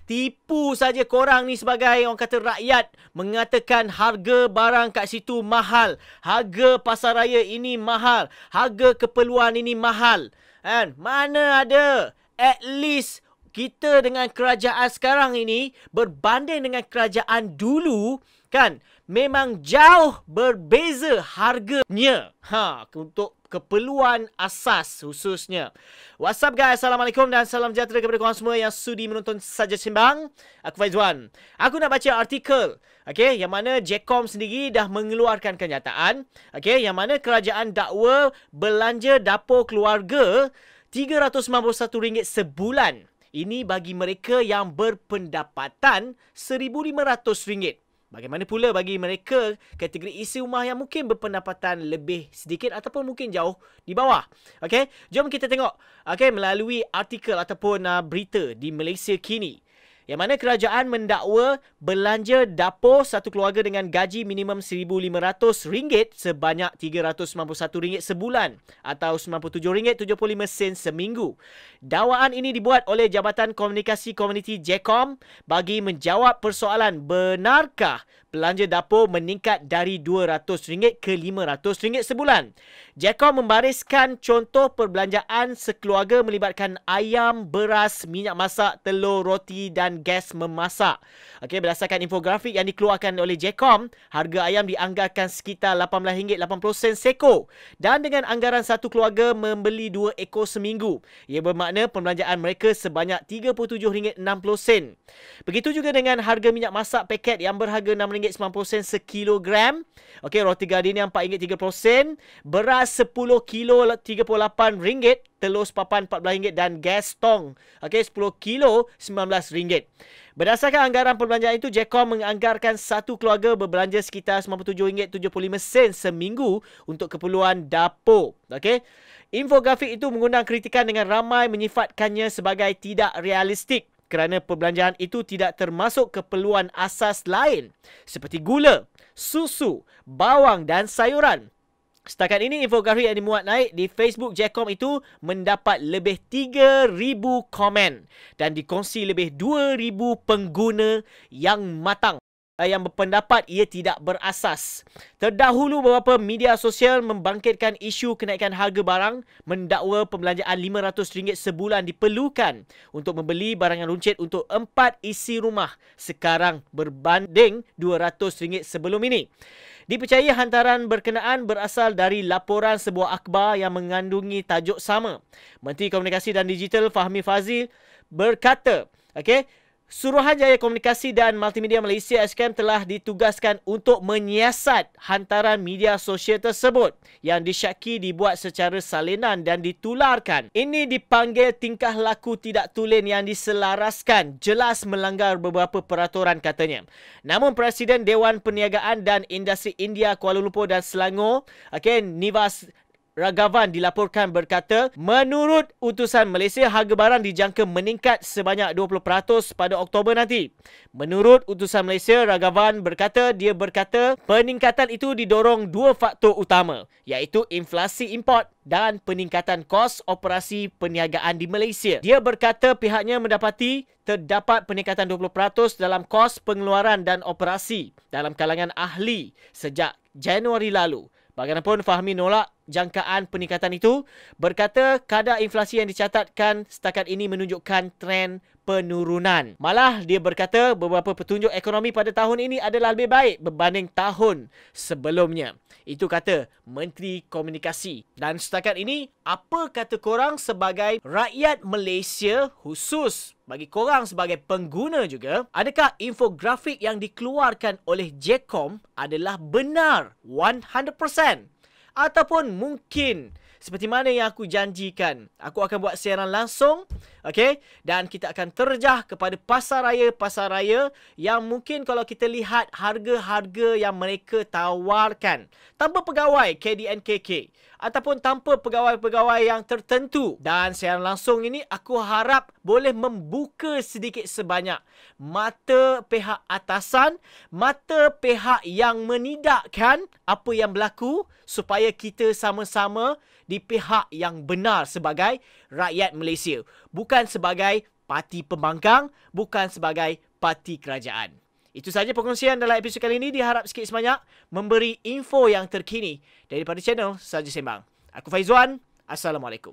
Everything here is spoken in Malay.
Tipu saja korang ni sebagai orang kata rakyat mengatakan harga barang kat situ mahal, harga pasaraya ini mahal, harga keperluan ini mahal. Kan? Mana ada? At least kita dengan kerajaan sekarang ini berbanding dengan kerajaan dulu kan memang jauh berbeza harganya. Untuk keperluan asas khususnya. What's up guys? Assalamualaikum dan salam sejahtera kepada korang semua yang sudi menonton Saja Sembang. Aku Faizwan. Aku nak baca artikel yang mana Jecom sendiri dah mengeluarkan kenyataan yang mana kerajaan dakwa belanja dapur keluarga RM391 sebulan. Ini bagi mereka yang berpendapatan RM1,500. Bagaimana pula bagi mereka kategori isi rumah yang mungkin berpendapatan lebih sedikit ataupun mungkin jauh di bawah. Jom kita tengok melalui artikel ataupun berita di Malaysia kini. Yang mana kerajaan mendakwa belanja dapur satu keluarga dengan gaji minimum RM1,500 sebanyak RM391 sebulan atau RM97.75 seminggu. Dakwaan ini dibuat oleh Jabatan Komunikasi Komuniti Jecom bagi menjawab persoalan benarkah belanja dapur meningkat dari RM200 ke RM500 sebulan. Jecom membariskan contoh perbelanjaan sekeluarga melibatkan ayam, beras, minyak masak, telur, roti dan gas memasak. Berdasarkan infografik yang dikeluarkan oleh Jecom, harga ayam dianggarkan sekitar RM18.80 seekor. Dan dengan anggaran satu keluarga membeli 2 ekor seminggu, ia bermakna perbelanjaan mereka sebanyak RM37.60. Begitu juga dengan harga minyak masak paket yang berharga RM6.90 sekilogram. Roti gardenia RM4.30, beras 10 kilo RM38, telur sepapan RM14 dan gas tong 10 kilo RM19. Berdasarkan anggaran perbelanjaan itu, Jecom menganggarkan satu keluarga berbelanja sekitar RM97.75 seminggu untuk keperluan dapur. Infografik itu mengundang kritikan dengan ramai menyifatkannya sebagai tidak realistik kerana perbelanjaan itu tidak termasuk keperluan asas lain seperti gula, susu, bawang dan sayuran. Setakat ini, infografik yang dimuat naik di Facebook Jecom itu mendapat lebih 3,000 komen dan dikongsi lebih 2,000 pengguna yang matang yang berpendapat ia tidak berasas. Terdahulu beberapa media sosial membangkitkan isu kenaikan harga barang, mendakwa perbelanjaan RM500 sebulan diperlukan untuk membeli barang yang runcit untuk 4 isi rumah sekarang berbanding RM200 sebelum ini. Dipercayai hantaran berkenaan berasal dari laporan sebuah akhbar yang mengandungi tajuk sama. Menteri Komunikasi dan Digital Fahmi Fadzil berkata, Suruhanjaya Komunikasi dan Multimedia Malaysia SKM telah ditugaskan untuk menyiasat hantaran media sosial tersebut yang disyaki dibuat secara salinan dan ditularkan. Ini dipanggil tingkah laku tidak tulen yang diselaraskan, jelas melanggar beberapa peraturan katanya. Namun Presiden Dewan Perniagaan dan Industri India Kuala Lumpur dan Selangor, Nivas Ragavan dilaporkan berkata, menurut utusan Malaysia, harga barang dijangka meningkat sebanyak 20% pada Oktober nanti. Menurut utusan Malaysia, Ragavan dia berkata peningkatan itu didorong 2 faktor utama, iaitu inflasi import dan peningkatan kos operasi perniagaan di Malaysia. Dia berkata pihaknya mendapati terdapat peningkatan 20% dalam kos pengeluaran dan operasi dalam kalangan ahli sejak Januari lalu. Bagaimanapun, Fahmi nolak jangkaan peningkatan itu, berkata kadar inflasi yang dicatatkan setakat ini menunjukkan tren penurunan. Malah dia berkata beberapa petunjuk ekonomi pada tahun ini adalah lebih baik berbanding tahun sebelumnya. Itu kata Menteri Komunikasi. Dan setakat ini, apa kata korang sebagai rakyat Malaysia, khusus bagi korang sebagai pengguna juga? Adakah infografik yang dikeluarkan oleh Jecom adalah benar 100%? Ataupun mungkin seperti mana yang aku janjikan, aku akan buat siaran langsung, dan kita akan terjah kepada pasar raya yang mungkin kalau kita lihat harga-harga yang mereka tawarkan tanpa pegawai KDNKK ataupun tanpa pegawai-pegawai yang tertentu. Dan siaran langsung ini aku harap boleh membuka sedikit sebanyak mata pihak atasan, mata pihak yang menidakkan apa yang berlaku, supaya kita sama-sama di pihak yang benar sebagai rakyat Malaysia, bukan sebagai parti pembangkang, bukan sebagai parti kerajaan. Itu sahaja perkongsian dalam episod kali ini. Diharap sikit sebanyak memberi info yang terkini daripada channel Saja Sembang. Aku Faizuan. Assalamualaikum.